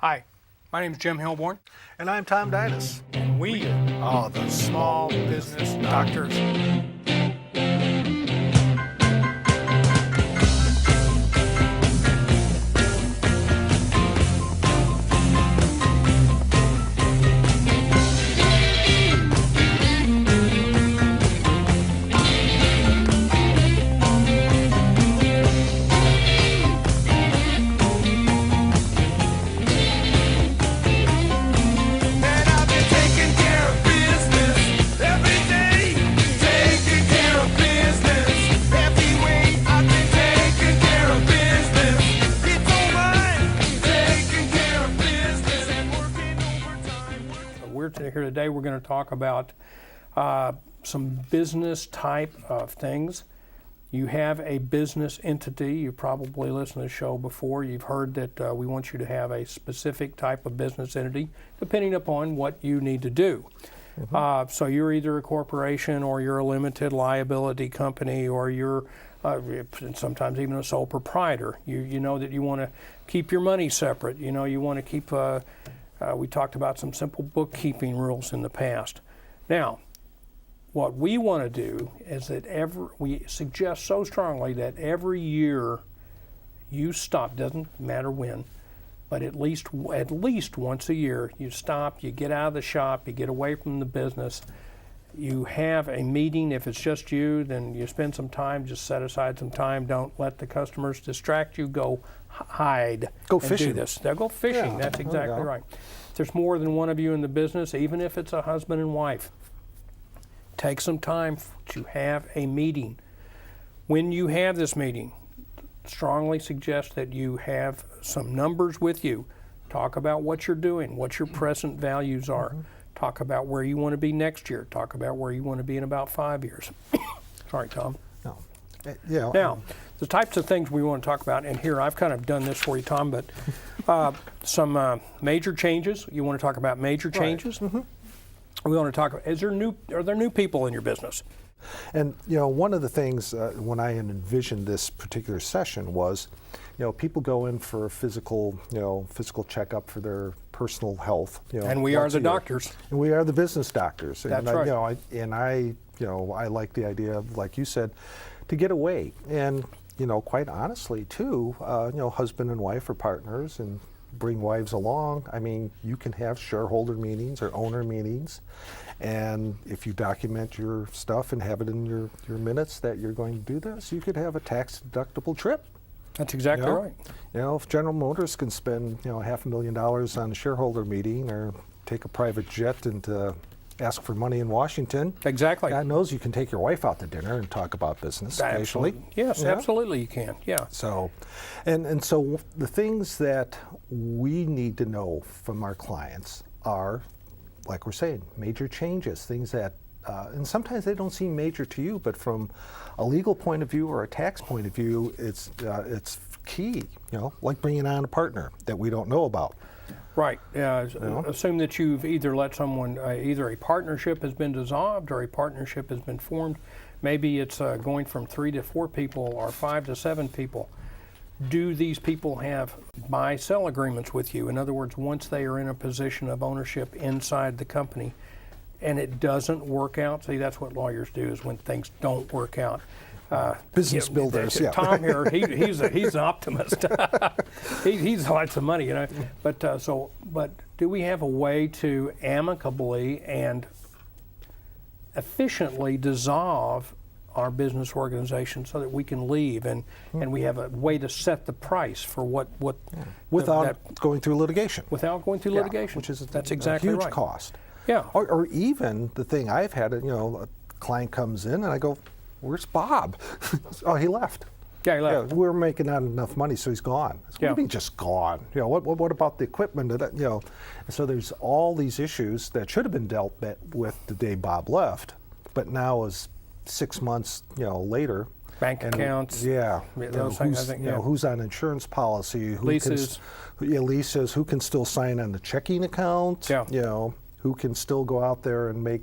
Hi, my name is Jim Hilborn, And I'm Tom Dinas. and we are the Small Business Doctors. And I've been taking care of business every day. Taking care of business every way. I've been taking care of business. It's all mine. Taking care of business and working overtime. We're here today. We're going to talk about some business type of things. You have a business entity. You probably listened to the show before. You've heard that we want you to have a specific type of business entity, depending upon what you need to do. So you're either a corporation, or you're a limited liability company, or you're sometimes even a sole proprietor. You know that you want to keep your money separate. You know you want to keep. We talked about some simple bookkeeping rules in the past. Now, what we want to do is that we suggest so strongly that every year you stop, doesn't matter when, but at least once a year you stop, you get out of the shop, you get away from the business, you have a meeting. If it's just you, then you spend some time, just set aside some time, don't let the customers distract you, go hide. Go and fishing. Do this. Now go fishing, Yeah, that's there you exactly go. right. If there's more than one of you in the business, even if it's a husband and wife, take some time to have a meeting. When you have this meeting, strongly suggest that you have some numbers with you. Talk about what you're doing, what your present values are. Talk about where you want to be next year. Talk about where you want to be in about 5 years. Sorry, Tom. No. Yeah. Now, the types of things we want to talk about, and here I've kind of done this for you, Tom, but some major changes. You want to talk about major changes? We want to talk about, are there new people in your business? And one of the things when I envisioned this particular session was, people go in for a physical checkup for their personal health. And we are once the a year. doctors. And we are the business doctors. That's and right. I like the idea of, like you said, to get away. And quite honestly, too, husband and wife are partners and bring wives along. I mean, you can have shareholder meetings or owner meetings, and if you document your stuff and have it in your minutes that you're going to do this, you could have a tax deductible trip. That's exactly right. If General Motors can spend $500,000 on a shareholder meeting, or take a private jet and ask for money in Washington, Exactly. God knows you can take your wife out to dinner and talk about business occasionally. Yes, Yeah. absolutely you can. Yeah. So, and so the things that we need to know from our clients are, like we're saying, major changes, things that, and sometimes they don't seem major to you, but from a legal point of view or a tax point of view, it's key, like bringing on a partner that we don't know about. Right. Assume that you've either let someone, either a partnership has been dissolved or a partnership has been formed. Maybe it's going from 3 to 4 people or 5 to 7 people. Do these people have buy-sell agreements with you? In other words, once they are in a position of ownership inside the company and it doesn't work out, see, that's what lawyers do, is when things don't work out. Business builders, yeah. Tom here, he's an optimist. He's lots of money, But but do we have a way to amicably and efficiently dissolve our business organization so that we can leave, and we have a way to set the price for what Without going through litigation. without going through litigation, which is that's exactly a huge right. cost. Yeah. Or even the thing I've had, a client comes in and I go, "Where's Bob?" "Oh, he left." Yeah, he left. Yeah, we're making not enough money, so he's gone. So what do you mean just gone? What about the equipment? And so there's all these issues that should have been dealt with the day Bob left, but now is 6 months, later. Bank accounts. Yeah. Those things, I think, yeah. Who's on insurance policy? Leases. Leases. Who can still sign on the checking account? Yeah. Who can still go out there and make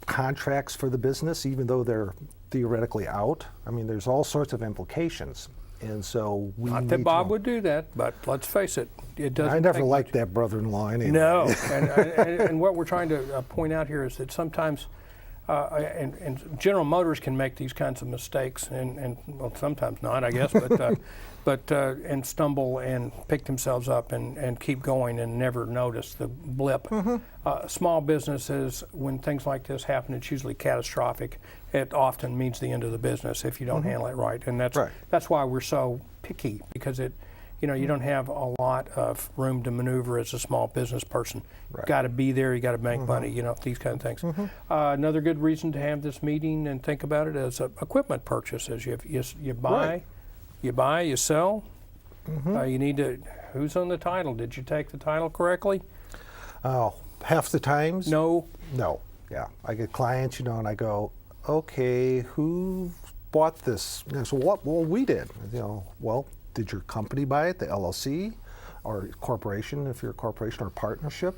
contracts for the business, even though they're theoretically out. I mean, there's all sorts of implications. And so we Not need that Bob to, would do that, but let's face it, it doesn't. I never take liked much. that brother-in-law anyway. No, and what we're trying to point out here is that sometimes, and General Motors can make these kinds of mistakes, and well, sometimes not, I guess, but and stumble and pick themselves up and keep going and never notice the blip. Small businesses, when things like this happen, it's usually catastrophic. It often means the end of the business if you don't handle it right, and that's why we're so picky, because you don't have a lot of room to maneuver as a small business person. Right. Got to be there. You got to make money. These kind of things. Another good reason to have this meeting and think about it is equipment purchases. You buy, you sell. You need to. Who's on the title? Did you take the title correctly? Oh, half the times? No. No. Yeah. I get clients, and I go, okay, who bought this? And so what? Well, we did. Well, did your company buy it, the LLC, or corporation, if you're a corporation, or partnership,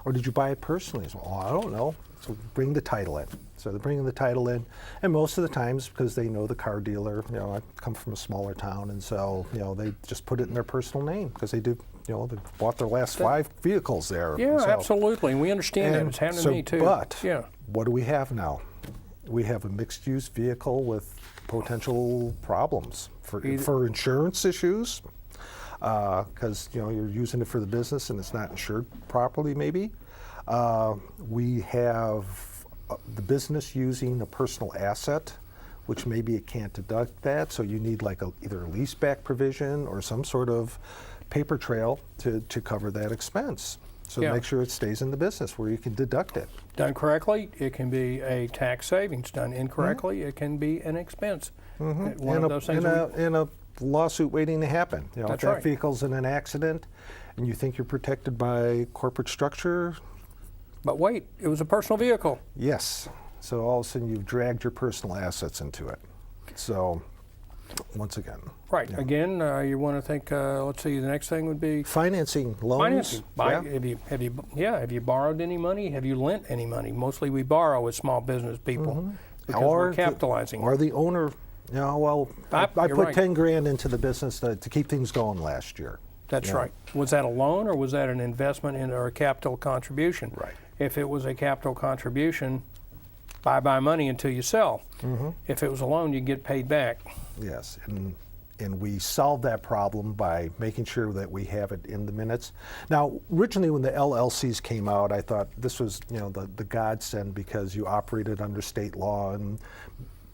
or did you buy it personally? So, I don't know. So bring the title in. So they're bringing the title in, and most of the times, because they know the car dealer, I come from a smaller town, and so they just put it in their personal name because they do. They bought their last 5 vehicles there. Yeah, so, absolutely, and we understand that. It's happening to me too. But yeah. What do we have now? We have a mixed-use vehicle with potential problems for insurance issues, because you're using it for the business and it's not insured properly. Maybe we have the business using a personal asset, which maybe it can't deduct that. So you need like either a lease back provision or some sort of paper trail to cover that expense. So make sure it stays in the business where you can deduct it. Done correctly, it can be a tax savings. Done incorrectly, it can be an expense. One of those things. In a lawsuit waiting to happen. If That's that right. vehicle's in an accident and you think you're protected by corporate structure, But wait, it was a personal vehicle. yes. So all of a sudden you've dragged your personal assets into it. So once again. Right. Again, you want to think. Let's see. The next thing would be Financing, loans. financing. Have you borrowed any money? Have you lent any money? Mostly we borrow as small business people because we're capitalizing. Or the owner, I You're put right. 10 grand into the business to keep things going last year. That's right. Was that a loan or was that an investment in or a capital contribution? Right. If it was a capital contribution, buy money until you sell. If it was a loan, you get paid back. Yes, and we solved that problem by making sure that we have it in the minutes. Now, originally when the LLCs came out, I thought this was, the godsend because you operated under state law,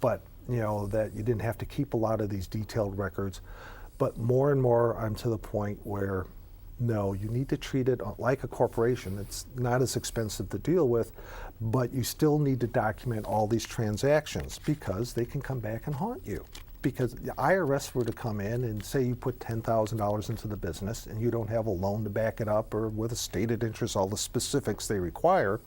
but that you didn't have to keep a lot of these detailed records. But more and more, I'm to the point where, no, you need to treat it like a corporation. It's not as expensive to deal with, but you still need to document all these transactions because they can come back and haunt you. Because the IRS were to come in and say you put $10,000 into the business and you don't have a loan to back it up or with a stated interest, all the specifics they require,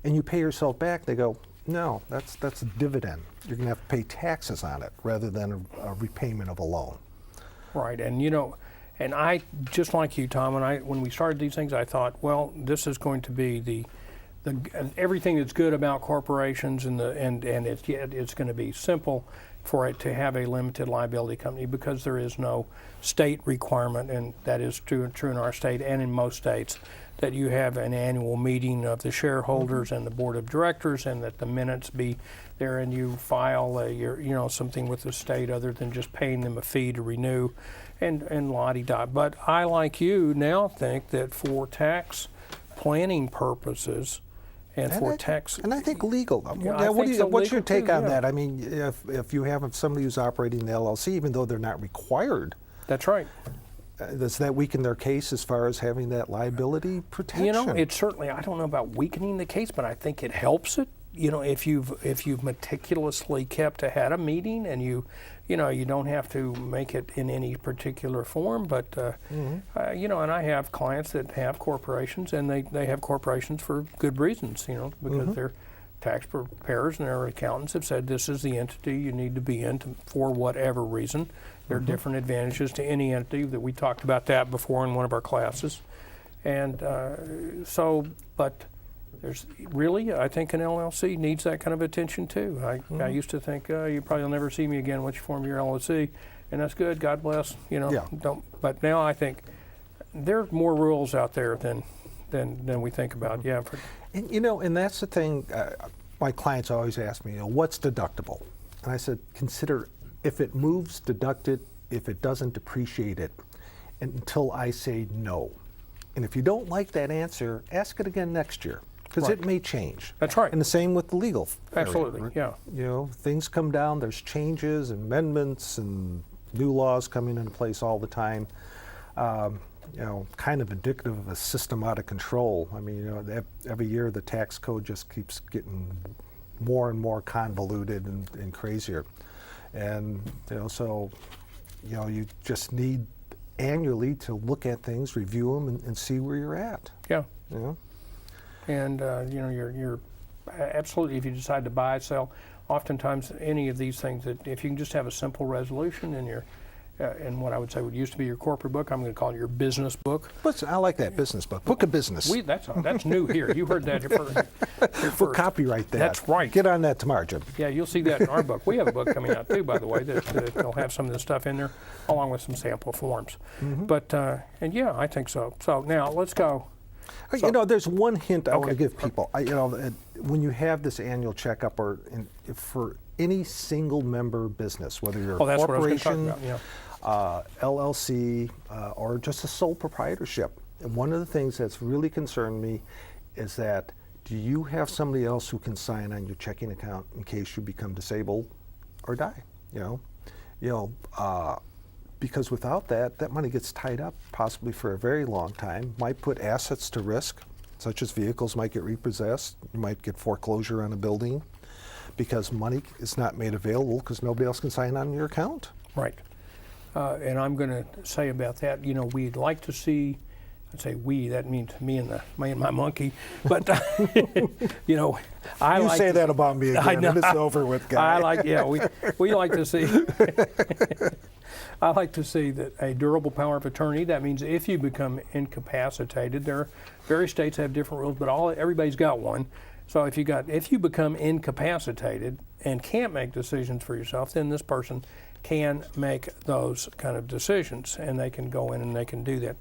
and you pay yourself back, they go, no, that's a dividend. You're going to have to pay taxes on it rather than a repayment of a loan. Right, and and I, just like you, Tom, when we started these things, I thought, well, this is going to be the everything that's good about corporations, and it's going to be simple for it to have a limited liability company because there is no state requirement, and that is true in our state and in most states, that you have an annual meeting of the shareholders and the board of directors, and that the minutes be there, and you file something with the state other than just paying them a fee to renew, and la-di-da. But I, like you, now think that for tax planning purposes, and for tax, and I think legal. Yeah, What's your take on yeah. that? I mean, if you have somebody who's operating the LLC, even though they're not required, that's right. Does that weaken their case as far as having that liability protection? It certainly, I don't know about weakening the case, but I think it helps it. If you've meticulously kept ahead of meeting, and you don't have to make it in any particular form, but and I have clients that have corporations, and they have corporations for good reasons, because their tax preparers and their accountants have said this is the entity you need to be in for whatever reason. There are different advantages to any entity. That we talked about that before in one of our classes, and but. There's really, I think an LLC needs that kind of attention too. I used to think, you probably will never see me again once you form your LLC. and that's good. God bless. You know, Yeah. don't. But now I think there's more rules out there than we think about. Yeah. And and that's the thing. My clients always ask me, what's deductible? And I said, consider if it moves, deduct it. If it doesn't, depreciate it, until I say no. And if you don't like that answer, ask it again next year, because Right. it may change. That's right. And the same with the legal area, Absolutely, right? yeah. Things come down. There's changes, amendments, and new laws coming into place all the time. Kind of indicative of a system out of control. I mean, every year the tax code just keeps getting more and more convoluted and crazier. And, so, you just need annually to look at things, review them, and see where you're at. Yeah. You know? And you're absolutely, if you decide to buy, sell, oftentimes any of these things, that if you can just have a simple resolution in your in what I would say would used to be your corporate book, I'm going to call it your business book. I like that business book of business. That's new here. You heard that here We'll copyright that. That's right. Get on that tomorrow, Jim. Yeah, you'll see that in our book. We have a book coming out too, by the way, that'll have some of this stuff in there, along with some sample forms. But and yeah, I think so. So now let's go. There's one hint I want to Okay. give people. When you have this annual checkup, for any single member business, whether you're a That's what I was going to talk corporation, about. Yeah. LLC, or just a sole proprietorship, and one of the things that's really concerned me is that, do you have somebody else who can sign on your checking account in case you become disabled or die? Because without that money gets tied up possibly for a very long time, might put assets to risk, such as vehicles might get repossessed, you might get foreclosure on a building, because money is not made available because nobody else can sign on your account. Right. And I'm going to say about that, we'd like to see, I'd say we, that means me and my monkey, but, I You like say to- that about me I again, know. and it's over with, guy. we like to see, I like to see that a durable power of attorney, that means if you become incapacitated, various states have different rules, but everybody's got one. So if you become incapacitated and can't make decisions for yourself, then this person can make those kind of decisions, and they can go in and they can do that.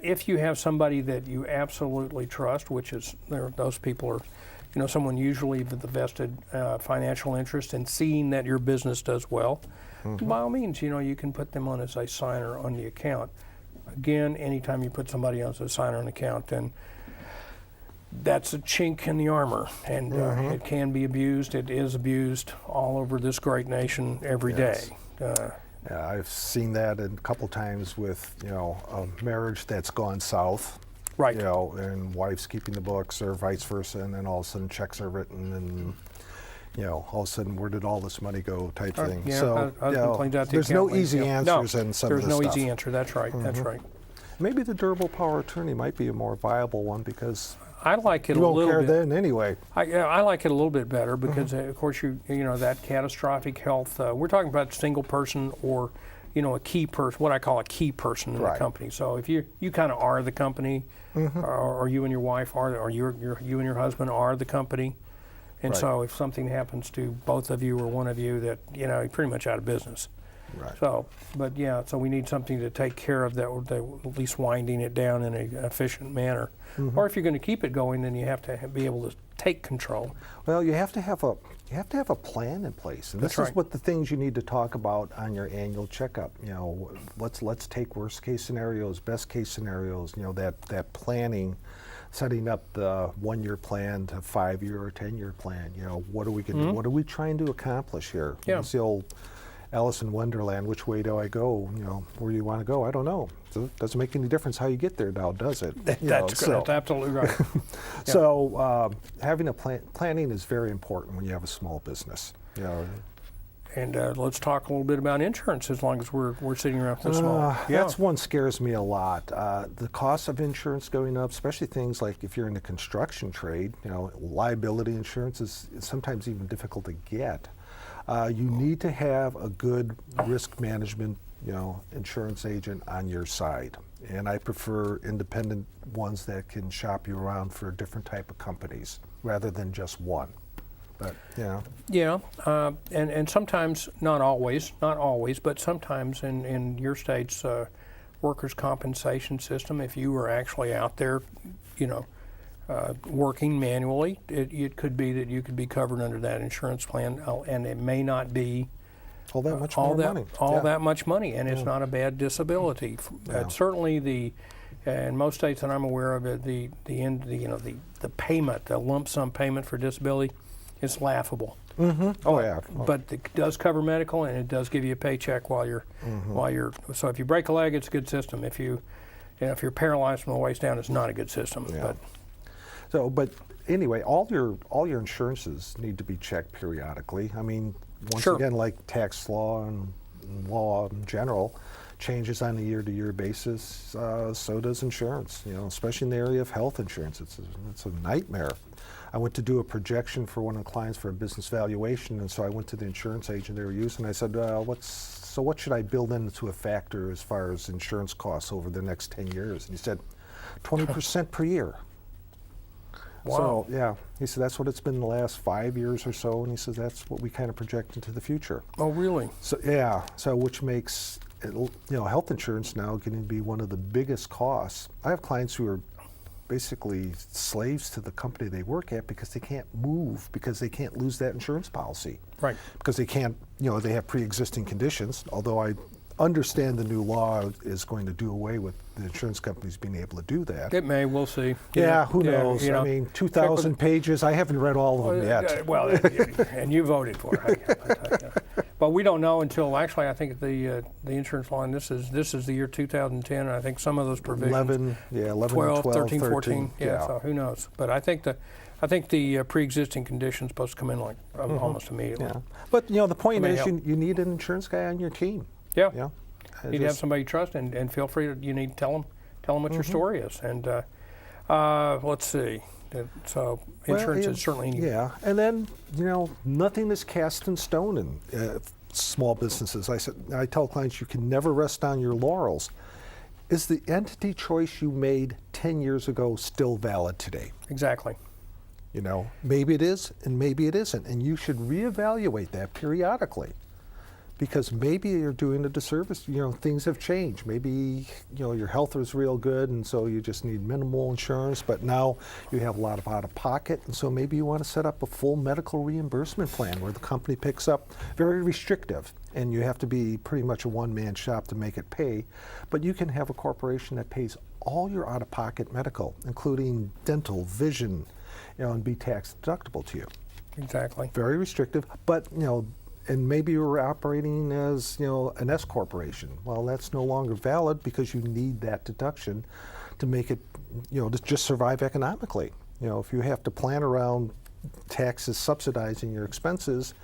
If you have somebody that you absolutely trust, which is those people are, someone usually with the vested financial interest in seeing that your business does well, by all means, you can put them on as a signer on the account. Again, anytime you put somebody else as a signer on the account, then that's a chink in the armor, and it can be abused. It is abused all over this great nation every day. Yeah, I've seen that a couple times with, a marriage that's gone south. Right. And wife's keeping the books or vice versa, and then all of a sudden checks are written, and all of a sudden, where did all this money go type thing. Yeah, So, husband cleans out the there's no account, easy answers in some of there's this no stuff. easy answer. That's right. That's right. Maybe the durable power of attorney might be a more viable one, because I like it you a won't little care bit. then anyway. I like it a little bit better because, of course, that catastrophic health. We're talking about single person or, a key person, what I call a key person in the Right. company. So if you kind of are the company, or you and your wife are, or you and your husband are the company, and Right. so if something happens to both of you or one of you, that you're pretty much out of business. Right. So, but yeah, so we need something to take care of that, at least winding it down in an efficient manner. Or if you're going to keep it going, then you have to be able to take control. Well, you have to have a plan in place, and this That's is right. what the things you need to talk about on your annual checkup. Let's take worst case scenarios, best case scenarios. That planning, setting up the 1-year plan to 5-year or 10-year plan. What are we going? What are we trying to accomplish here? Yeah. It's the old Alice in Wonderland. Which way do I go? Where do you want to go? I don't know. So it doesn't make any difference how you get there now, does it? That's absolutely right. Yeah. So having a planning is very important when you have a small business. And let's talk a little bit about insurance, as long as we're sitting around this small. That's one scares me a lot. The cost of insurance going up, especially things like if you're in the construction trade. Liability insurance is sometimes even difficult to get. You need to have a good risk management, insurance agent on your side. And I prefer independent ones that can shop you around for a different type of companies rather than just one. But yeah, Yeah, and sometimes, not always, but sometimes in your state's workers' compensation system, if you were actually out there, working manually, it could be that you could be covered under that insurance plan, and it may not be all that much all more that money. that much money, and it's not a bad disability. Certainly in most states that I'm aware of, the payment, the lump sum payment for disability, is laughable. Oh yeah. But it does cover medical, and it does give you a paycheck while you're So if you break a leg, it's a good system. If if you're paralyzed from the waist down, it's not a good system. Yeah. But anyway, all your insurances need to be checked periodically. I mean, once Sure. again, like tax law and law in general, changes on a year-to-year basis. So does insurance. Especially in the area of health insurance, it's a nightmare. I went to do a projection for one of the clients for a business valuation, and so I went to the insurance agent they were using. I said, what should I build into a factor as far as insurance costs over the next 10 years? And he said, 20% per year. Wow. So, yeah, he said that's what it's been the last 5 years or so, and he says that's what we kind of project into the future. Oh, really? So, yeah, which makes, health insurance now going to be one of the biggest costs. I have clients who are basically slaves to the company they work at because they can't move, because they can't lose that insurance policy. Right. Because they can't, they have pre-existing conditions, although I understand the new law is going to do away with the insurance companies being able to do that. It may. We'll see. Who knows? I mean, 2,000 pages. I haven't read all of them yet. Well, and you voted for it. But we don't know until actually. I think the insurance law, and this is the year 2010. And I think some of those provisions. 11, 12, 13, 13. 14. Yeah. So who knows? But I think the pre-existing condition's supposed to come in like almost immediately. Yeah. But the point may is, help. you need an insurance guy on your team. Yeah. Yeah. You need to have somebody you trust, and feel free to. You need to tell them what your story is, and let's see. So insurance is certainly needed. Yeah, and then nothing is cast in stone in small businesses. I tell clients you can never rest on your laurels. Is the entity choice you made 10 years ago still valid today? Exactly. Maybe it is, and maybe it isn't, and you should reevaluate that periodically. Because maybe you're doing a disservice. Things have changed. Maybe your health is real good, and so you just need minimal insurance. But now you have a lot of out-of-pocket, and so maybe you want to set up a full medical reimbursement plan where the company picks up. Very restrictive, and you have to be pretty much a one-man shop to make it pay. But you can have a corporation that pays all your out-of-pocket medical, including dental, vision, and be tax deductible to you. Exactly. Very restrictive, but and maybe you were operating as an S corporation. Well, that's no longer valid because you need that deduction to make it to just survive economically. If you have to plan around taxes subsidizing your expenses,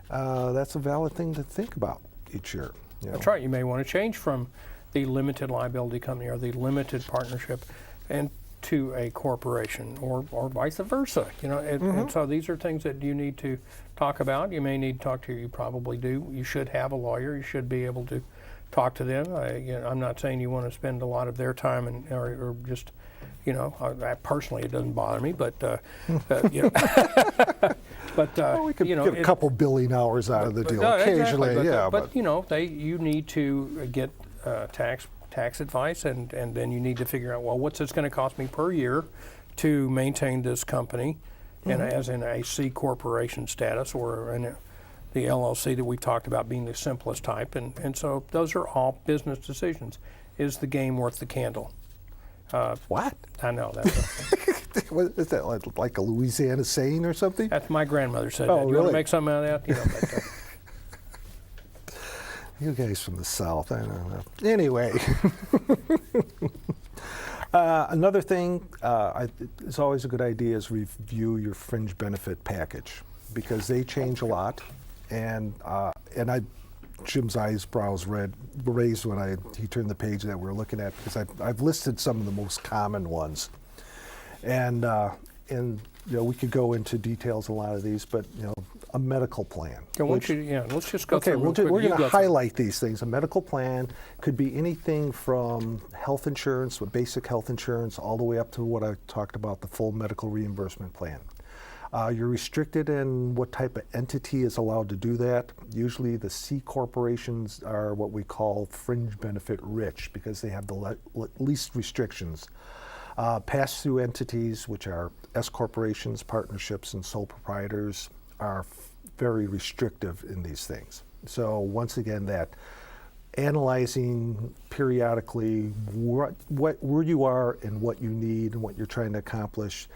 that's a valid thing to think about each year. That's right. You may want to change from the limited liability company or the limited partnership, and to a corporation, or vice versa. And so these are things that you need to talk about. You may need to talk to. You probably do. You should have a lawyer. You should be able to talk to them. I'm not saying you want to spend a lot of their time or just, personally it doesn't bother me, but but we could get a couple billing hours out of the deal occasionally. Exactly. But you need to get tax advice, and then you need to figure out, well, what's this going to cost me per year to maintain this company, and as in a C corporation status, or in the LLC that we talked about being the simplest type, and so those are all business decisions. Is the game worth the candle? What? I know that's what, is that like a Louisiana saying or something? that's my grandmother said. Oh, that. You want really? to make something out of that? You guys from the South, I don't know. Anyway, another thing, it's always a good idea is review your fringe benefit package, because they change a lot, and Jim's eyebrows raised when he turned the page that we're looking at, because I've listed some of the most common ones, and we could go into details on a lot of these, but a medical plan. Let's just go okay, through. we're going to highlight these things. A medical plan could be anything from health insurance, with basic health insurance, all the way up to what I talked about, the full medical reimbursement plan. You're restricted in what type of entity is allowed to do that. Usually the C corporations are what we call fringe benefit rich because they have the least restrictions. Pass-through entities, which are S corporations, partnerships, and sole proprietors, are very restrictive in these things. So once again, that analyzing periodically where you are and what you need and what you're trying to accomplish,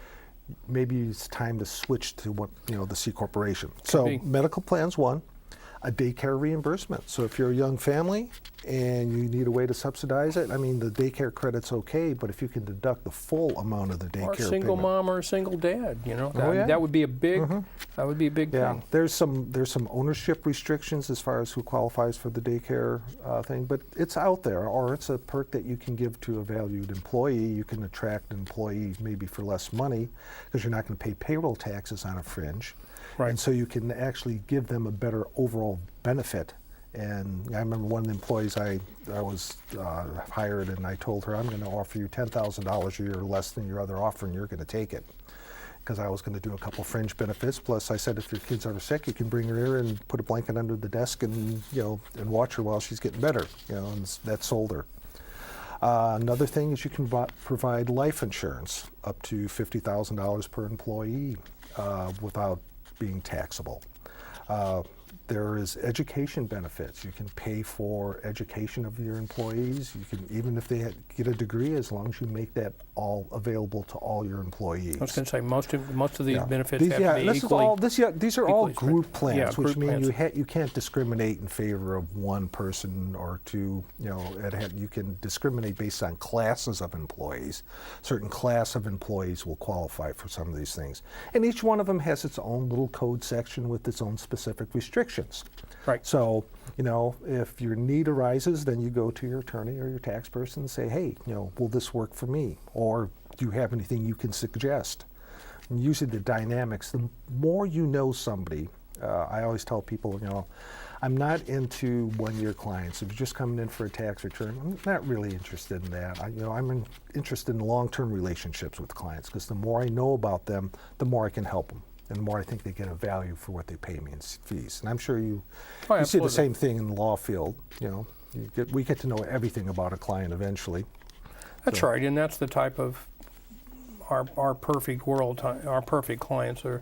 maybe it's time to switch to what, the C corporation. So medical plan's one. A daycare reimbursement. So if you're a young family and you need a way to subsidize it, I mean, the daycare credit's okay, but if you can deduct the full amount of the daycare Or a single payment. mom or a single dad, yeah. that would be a big, that would be a big Yeah, thing. there's some ownership restrictions as far as who qualifies for the daycare thing, but it's out there, or it's a perk that you can give to a valued employee. You can attract an employee maybe for less money because you're not going to pay payroll taxes on a fringe. Right. And so you can actually give them a better overall benefit. And I remember one of the employees I was hired, and I told her, I'm going to offer you $10,000 a year less than your other offer, and you're going to take it. Because I was going to do a couple fringe benefits. Plus, I said, if your kid's ever sick, you can bring her here and put a blanket under the desk and and watch her while she's getting better. And that sold her. Another thing is you can provide life insurance up to $50,000 per employee without being taxable. There is education benefits. You can pay for education of your employees. You can, even if they get a degree, as long as you make that all available to all your employees. I was going to say most of these benefits These, have to be equally. These are all equally group spread. plans, Yeah, which group mean plans. you can't discriminate in favor of one person or two. You can discriminate based on classes of employees. Certain class of employees will qualify for some of these things, and each one of them has its own little code section with its own specific restrictions. Right. So, if your need arises, then you go to your attorney or your tax person and say, hey, will this work for me? Or do you have anything you can suggest? And usually the dynamics, the more you know somebody, I always tell people, I'm not into one-year clients. If you're just coming in for a tax return, I'm not really interested in that. I'm interested in long-term relationships with clients because the more I know about them, the more I can help them. And the more I think they get a value for what they pay me in fees. And I'm sure you see absolutely. the same thing in the law field. We get to know everything about a client eventually. That's right, and that's the type of our perfect world, our perfect clients are.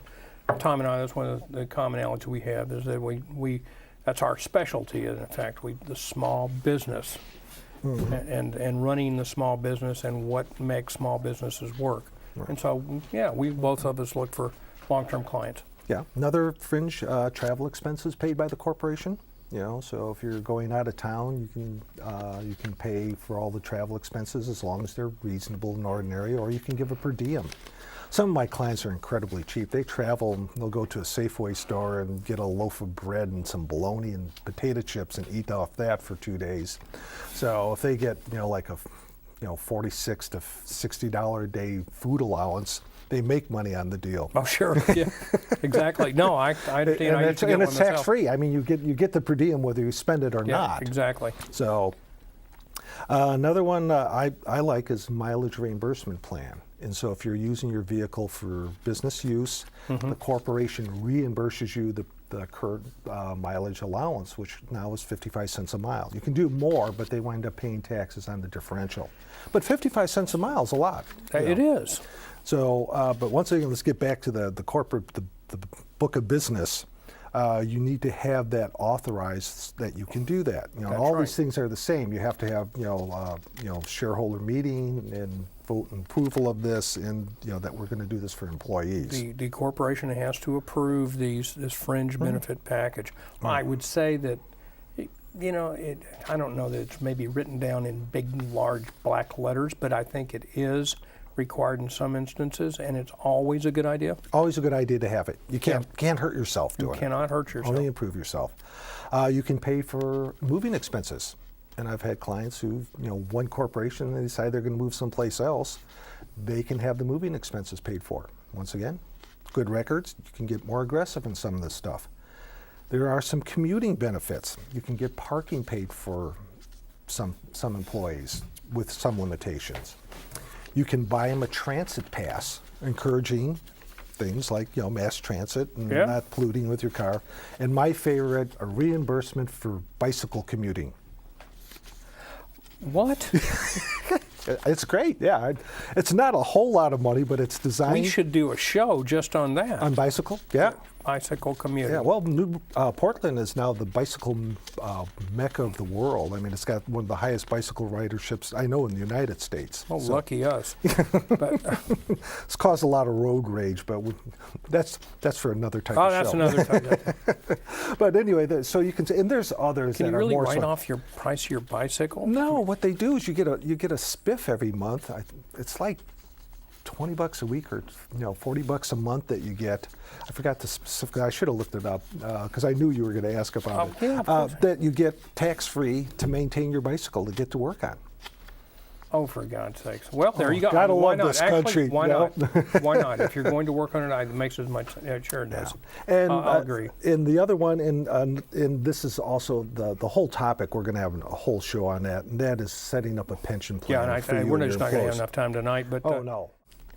Tom and I, that's one of the commonalities we have is that we that's our specialty. In fact, the small business and running the small business and what makes small businesses work. Right. And so, we both of us look for long-term clients. Yeah, another fringe, travel expenses paid by the corporation. So if you're going out of town, you can pay for all the travel expenses as long as they're reasonable and ordinary, or you can give a per diem. Some of my clients are incredibly cheap. They travel, they'll go to a Safeway store and get a loaf of bread and some bologna and potato chips and eat off that for 2 days. So if they get, like a $46 to $60 a day food allowance, they make money on the deal. Oh, sure. Yeah, exactly. No, I understand. And it's tax free. I mean, you get the per diem whether you spend it or not. Exactly. So another one I like is mileage reimbursement plan. And so if you're using your vehicle for business use, the corporation reimburses you the current mileage allowance, which now is 55 cents a mile. You can do more, but they wind up paying taxes on the differential. But 55 cents a mile is a lot. It is. So, but once again, let's get back to the corporate, the book of business. You need to have that authorized that you can do that. All these things are the same. You have to have shareholder meeting and vote and approval of this, and that we're going to do this for employees. The corporation has to approve this fringe benefit package. I would say that I don't know that it's maybe written down in big, large black letters, but I think it is required in some instances, and it's always a good idea. Always a good idea to have it. You can't hurt yourself doing it. You cannot hurt yourself. Only improve yourself. You can pay for moving expenses. And I've had clients who, one corporation, they decide they're going to move someplace else. They can have the moving expenses paid for. Once again, good records. You can get more aggressive in some of this stuff. There are some commuting benefits. You can get parking paid for some employees with some limitations. You can buy them a transit pass, encouraging things like mass transit and Yeah. not polluting with your car. And my favorite, a reimbursement for bicycle commuting. What? It's great, yeah. It's not a whole lot of money, but it's designed We should do a show just on that. on bicycle. Yeah. Bicycle commuting. Yeah, well, Portland is now the bicycle mecca of the world. I mean, it's got one of the highest bicycle riderships I know in the United States. Oh, So lucky us. But, it's caused a lot of road rage, but that's for another type oh, of that's show. another time. But anyway, so you can say, and there's others Can that you are really more. write off your price of your bicycle? No, what they do is you get a spiff every month. It's like $20 a week or $40 a month that you get. I forgot the specific. I should have looked it up because I knew you were going to ask about it. Yeah, of course. That you get tax-free to maintain your bicycle to get to work on. Oh, for God's sakes. Well, there you go. Gotta Why love not? this Actually, country, why you know? not? Why not? If you're going to work on it, it makes as much. Yeah, sure it does. And I'll agree. And the other one, and this is also the whole topic. We're going to have a whole show on that, and that is setting up a pension plan. Yeah, for and you we're and just your not going to have employees. enough time tonight. But Oh no.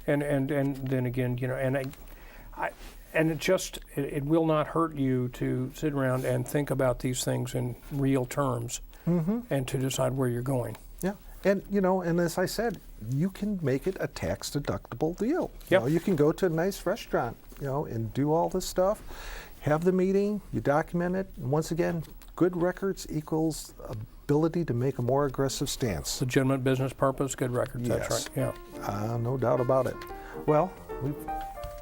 and then again, and it will not hurt you to sit around and think about these things in real terms, and to decide where you're going. Yeah, and and as I said, you can make it a tax-deductible deal. Yep. You can go to a nice restaurant, and do all this stuff, have the meeting, you document it, and once again, good records equals ability to make a more aggressive stance. Legitimate business purpose, good records. Yes. That's right. Yeah. No doubt about it. Well, we've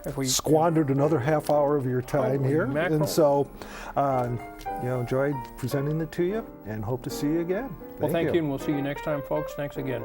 If we squandered another half hour of your time Holy here, mackerel. and so enjoyed presenting it to you, and hope to see you again. well, thank you, and we'll see you next time, folks. Thanks again.